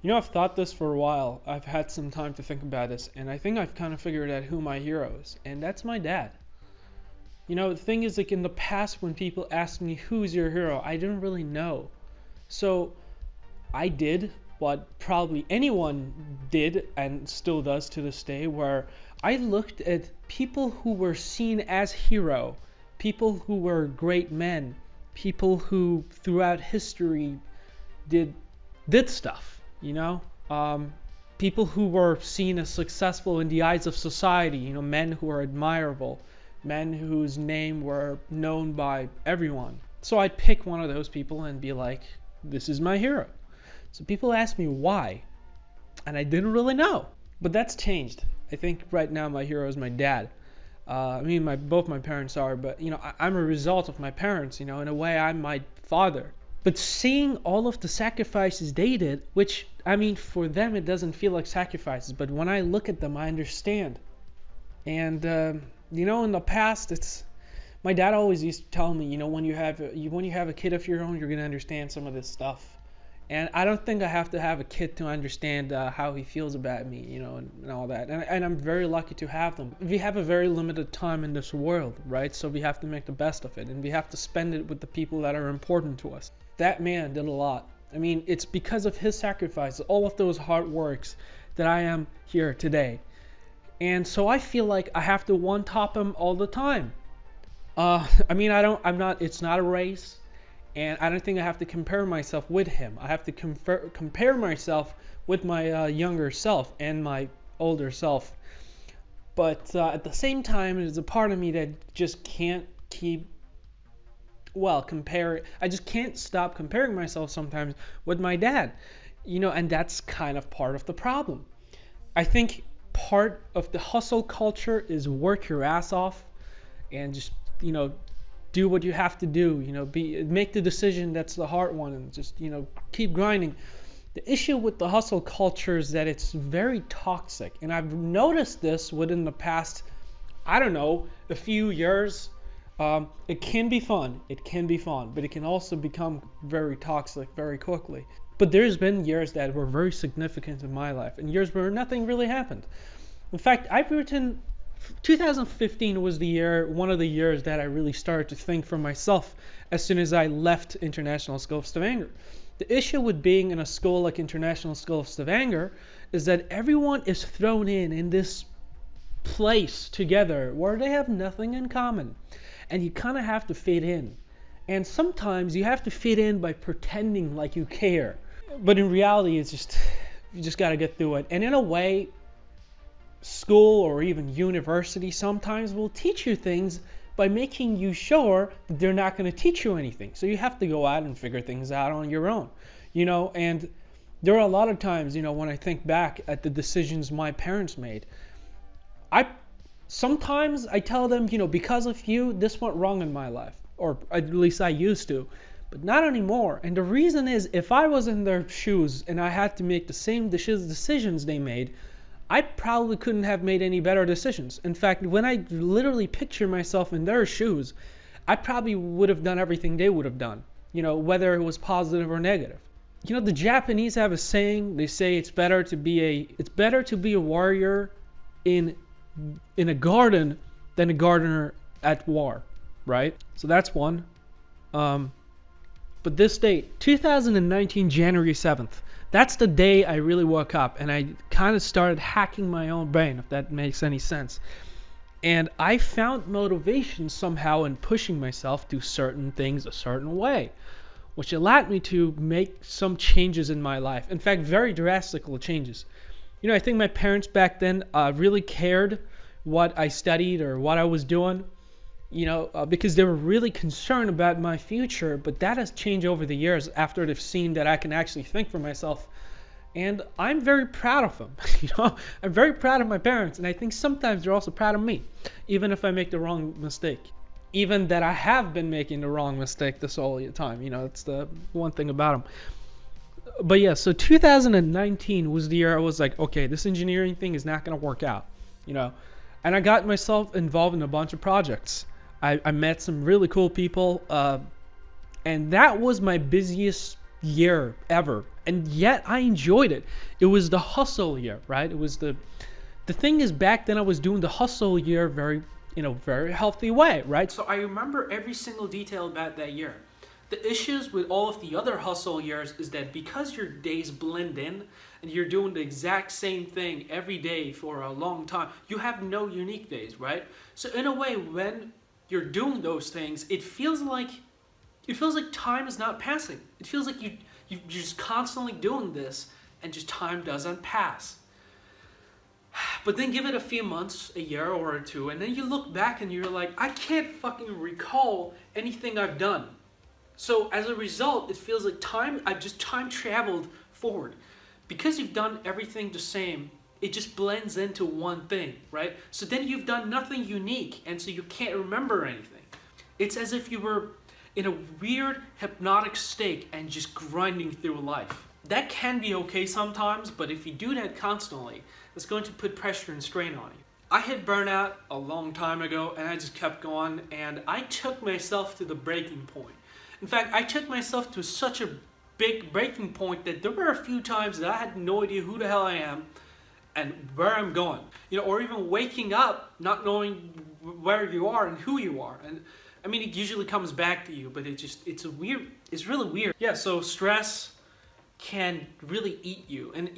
I've thought this for a while. I've had some time to think about this, and I think I've kind of figured out who my hero is, and that's my dad. The thing is, like in the past, when people asked me who's your hero, I didn't really know. So I did what probably anyone did and still does to this day, where I looked at people who were seen as hero, people who were great men, people who throughout history did did stuff, um, people who were seen as successful in the eyes of society, men who were admirable, men whose name were known by everyone. So I'd pick one of those people and be like, this is my hero. So people ask me why, and I didn't really know. But that's changed. I think right now my hero is my dad. Both my parents are, but I'm a result of my parents. In a way, I'm my father. But seeing all of the sacrifices they did, which for them it doesn't feel like sacrifices, but when I look at them, I understand. And in the past, it's my dad always used to tell me, when you have a kid of your own, you're gonna understand some of this stuff. And I don't think I have to have a kid to understand how he feels about me, and all that. And I'm very lucky to have them. We have a very limited time in this world, right? So we have to make the best of it, and we have to spend it with the people that are important to us. That man did a lot. It's because of his sacrifices, all of those hard works, that I am here today. And so I feel like I have to one-top him all the time. It's not a race. And I don't think I have to compare myself with him. I have to compare myself with my younger self and my older self. But at the same time, there's a part of me that just can't compare. I just can't stop comparing myself sometimes with my dad. And that's kind of part of the problem. I think part of the hustle culture is work your ass off and just, do what you have to do, make the decision that's the hard one, and just, keep grinding. The issue with the hustle culture is that it's very toxic, and I've noticed this within the past, I don't know, a few years. It can be fun, but it can also become very toxic very quickly. But there's been years that were very significant in my life, and years where nothing really happened. In fact, I've written 2015 was one of the years that I really started to think for myself as soon as I left International School of Stavanger. The issue with being in a school like International School of Stavanger is that everyone is thrown in this place together where they have nothing in common, and you kind of have to fit in. And sometimes you have to fit in by pretending like you care, but in reality, you just got to get through it. And in a way, school or even university sometimes will teach you things by making you sure that they're not going to teach you anything. So you have to go out and figure things out on your own, and there are a lot of times, when I think back at the decisions my parents made, sometimes I tell them, because of you, this went wrong in my life, or at least I used to, but not anymore. And the reason is, if I was in their shoes and I had to make the same decisions they made, I probably couldn't have made any better decisions. In fact, when I literally picture myself in their shoes, I probably would have done everything they would have done, whether it was positive or negative. The Japanese have a saying. They say it's better to be a warrior in a garden than a gardener at war, right? So that's one. But this date, 2019, January 7th, that's the day I really woke up and I kind of started hacking my own brain, if that makes any sense. And I found motivation somehow in pushing myself to certain things a certain way, which allowed me to make some changes in my life. In fact, very drastic changes. I think my parents back then really cared what I studied or what I was doing, because they were really concerned about my future. But that has changed over the years after they've seen that I can actually think for myself. And I'm very proud of them. I'm very proud of my parents. And I think sometimes they're also proud of me, even if I make the wrong mistake. Even that I have been making the wrong mistake this whole time. It's the one thing about them. But yeah, so 2019 was the year I was like, okay, this engineering thing is not going to work out. And I got myself involved in a bunch of projects. I met some really cool people, and that was my busiest year ever. and yet I enjoyed it. It was the hustle year, right? It was the thing is, back then I was doing the hustle year very, very healthy way, right? So I remember every single detail about that year. The issues with all of the other hustle years is that because your days blend in and you're doing the exact same thing every day for a long time, you have no unique days, right? So in a way, when you're doing those things, it feels like time is not passing. It feels like you're just constantly doing this and just time doesn't pass. But then give it a few months, a year or two, and then you look back and you're like, I can't fucking recall anything I've done. So as a result, it feels like I've just time traveled forward. Because you've done everything the same, it just blends into one thing, right? So then you've done nothing unique, and so you can't remember anything. It's as if you were in a weird hypnotic state and just grinding through life. That can be okay sometimes, but if you do that constantly, it's going to put pressure and strain on you. I hit burnout a long time ago, and I just kept going, and I took myself to the breaking point. In fact, I took myself to such a big breaking point that there were a few times that I had no idea who the hell I am and where I'm going. Or even waking up not knowing where you are and who you are. And I mean, it usually comes back to you, but it's really weird. Yeah, so stress can really eat you. And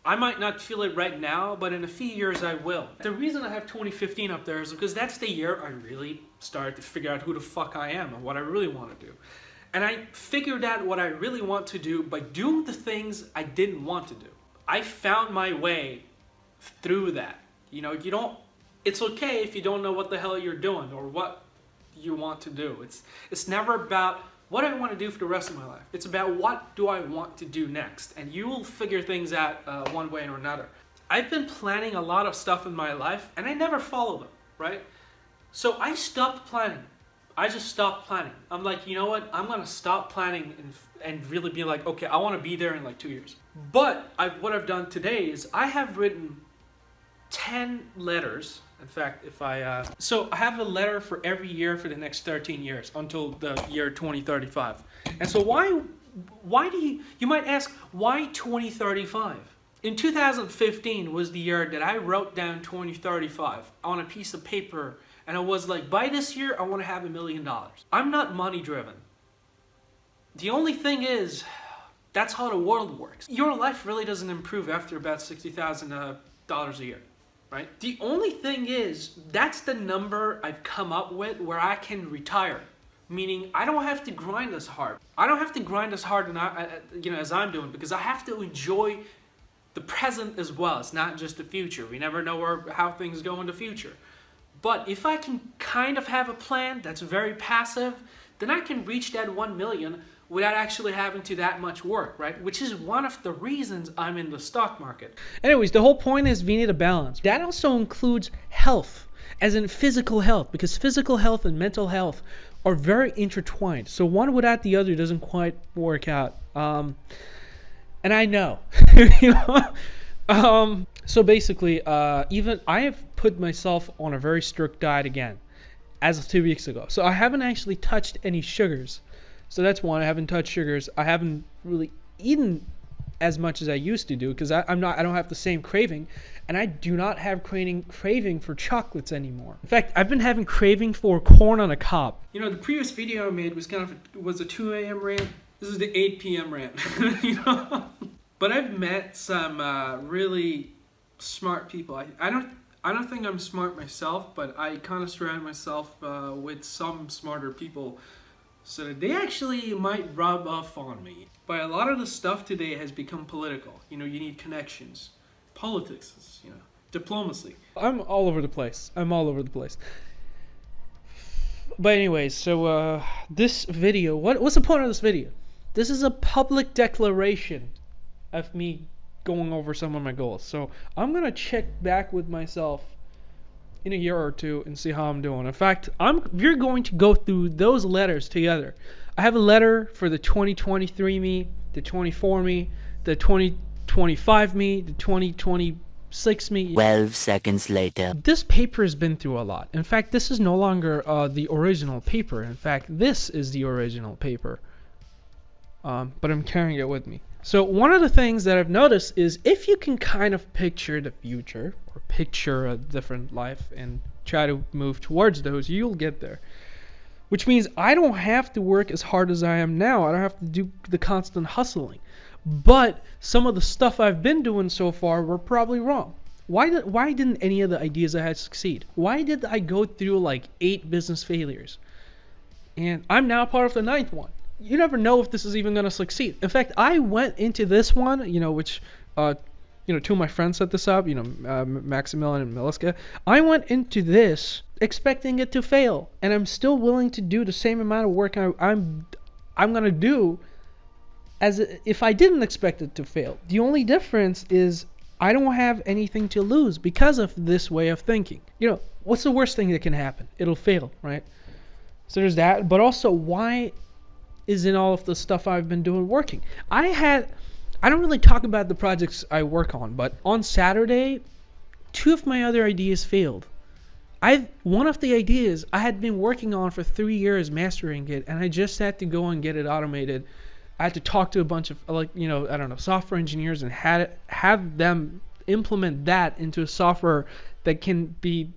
I might not feel it right now, but in a few years I will. The reason I have 2015 up there is because that's the year I really started to figure out who the fuck I am and what I really want to do. And I figured out what I really want to do by doing the things I didn't want to do. I found my way through that. It's okay if you don't know what the hell you're doing or what you want to do. It's never about what I want to do for the rest of my life. It's about what do I want to do next. And you will figure things out one way or another. I've been planning a lot of stuff in my life and I never follow them, right? So I stopped planning. I just stopped planning. I'm like, you know what? I'm going to stop planning and really be like, okay, I want to be there in like 2 years. But what I've done today is I have written 10 letters. In fact, so I have a letter for every year for the next 13 years until the year 2035. And so why do you might ask, why 2035? In 2015 was the year that I wrote down 2035 on a piece of paper, and I was like, by this year, I want to have $1 million. I'm not money driven. The only thing is, that's how the world works. Your life really doesn't improve after about $60,000 a year. Right? The only thing is, that's the number I've come up with where I can retire. Meaning, I don't have to grind as hard. I don't have to grind as hard as I'm doing, because I have to enjoy the present as well. It's not just the future. We never know how things go in the future. But if I can kind of have a plan that's very passive, then I can reach that 1 million without actually having to that much work, right? Which is one of the reasons I'm in the stock market. Anyways, the whole point is we need a balance. That also includes health, as in physical health, because physical health and mental health are very intertwined. So one without the other doesn't quite work out. And I know, So basically, even I have put myself on a very strict diet again, as of 2 weeks ago. So I haven't actually touched any sugars. So that's one. I haven't touched sugars. I haven't really eaten as much as I used to do because I don't have the same craving, and I do not have craving for chocolates anymore. In fact, I've been having craving for corn on a cob. The previous video I made was a 2 a.m. rant. This is the 8 p.m. rant. But I've met some really smart people. I don't think I'm smart myself, but I kind of surround myself with some smarter people, so that they actually might rub off on me. But a lot of the stuff today has become political. You need connections. Politics is, diplomacy. I'm all over the place. But anyways, so this video, what's the point of this video? This is a public declaration of me going over some of my goals. So I'm going to check back with myself in a year or two and see how I'm doing. In fact, we're going to go through those letters together. I have a letter for the 2023 me, the 24 me, the 2025 me, the 2026 me. 12 seconds later. This paper has been through a lot. In fact, this is no longer the original paper. In fact, this is the original paper. But I'm carrying it with me. So one of the things that I've noticed is if you can kind of picture the future or picture a different life and try to move towards those, you'll get there. Which means I don't have to work as hard as I am now. I don't have to do the constant hustling. But some of the stuff I've been doing so far were probably wrong. Why didn't any of the ideas I had succeed? Why did I go through like 8 business failures? And I'm now part of the 9th one. You never know if this is even going to succeed. In fact, I went into this one, which, two of my friends set this up, Maximilian and Miliska. I went into this expecting it to fail, and I'm still willing to do the same amount of work I'm going to do as if I didn't expect it to fail. The only difference is I don't have anything to lose because of this way of thinking. What's the worst thing that can happen? It'll fail, right? So there's that, but also why isn't all of the stuff I've been doing working? I don't really talk about the projects I work on, but on Saturday, 2 of my other ideas failed. One of the ideas I had been working on for 3 years mastering it, and I just had to go and get it automated. I had to talk to a bunch of software engineers and have them implement that into a software that can be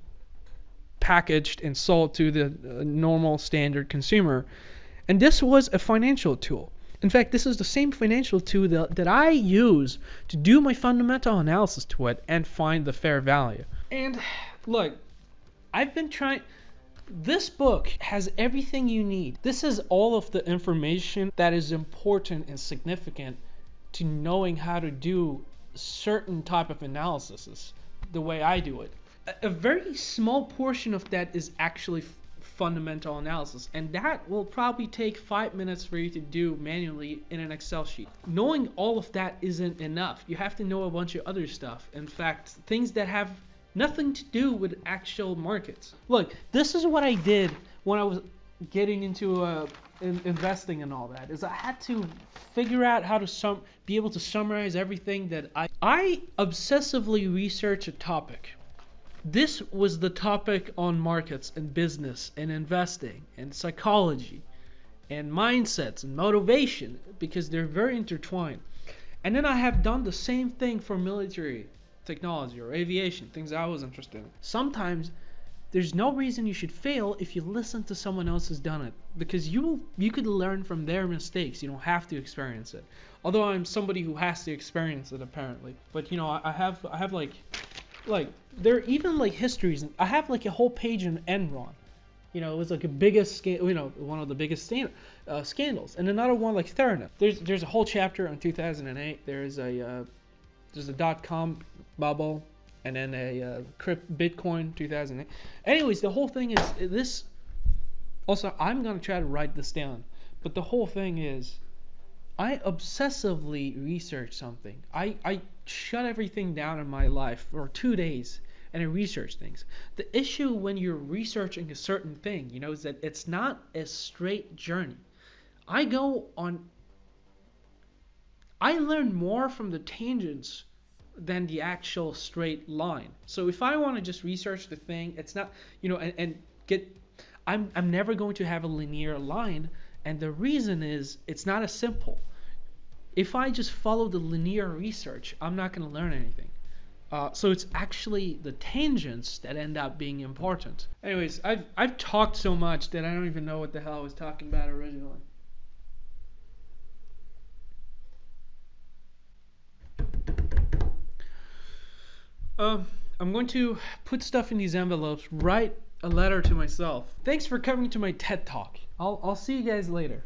packaged and sold to the normal standard consumer. And this was a financial tool. In fact, this is the same financial tool that I use to do my fundamental analysis to it and find the fair value. And look, I've been trying. This book has everything you need. This is all of the information that is important and significant to knowing how to do certain type of analysis the way I do it. A very small portion of that is actually fundamental analysis, and that will probably take 5 minutes for you to do manually in an Excel sheet. Knowing all of that isn't enough. You have to know a bunch of other stuff. In fact, things that have nothing to do with actual markets. Look, this is what I did when I was getting into investing and all that. Is I had to figure out how to be able to summarize everything that I obsessively research a topic. This was the topic on markets and business and investing and psychology and mindsets and motivation, because they're very intertwined. And then I have done the same thing for military technology or aviation, things I was interested in. Sometimes there's no reason you should fail if you listen to someone else who's done it, because you could learn from their mistakes. You don't have to experience it. Although I'm somebody who has to experience it apparently. But I have like there are even like histories. I have like a whole page in Enron. It was like one of the biggest scandals, and another one like Theranos. There's a whole chapter on 2008. There's a .com bubble, and then a Bitcoin 2008. Anyways, the whole thing is this. Also, I'm gonna try to write this down, but the whole thing is, I obsessively research something. I shut everything down in my life for 2 days and I research things. The issue when you're researching a certain thing, is that it's not a straight journey. I learn more from the tangents than the actual straight line. So if I want to just research the thing, it's not, I'm never going to have a linear line, and the reason is it's not as simple. If I just follow the linear research, I'm not going to learn anything. So it's actually the tangents that end up being important. Anyways, I've talked so much that I don't even know what the hell I was talking about originally. I'm going to put stuff in these envelopes, write a letter to myself. Thanks for coming to my TED Talk. I'll see you guys later.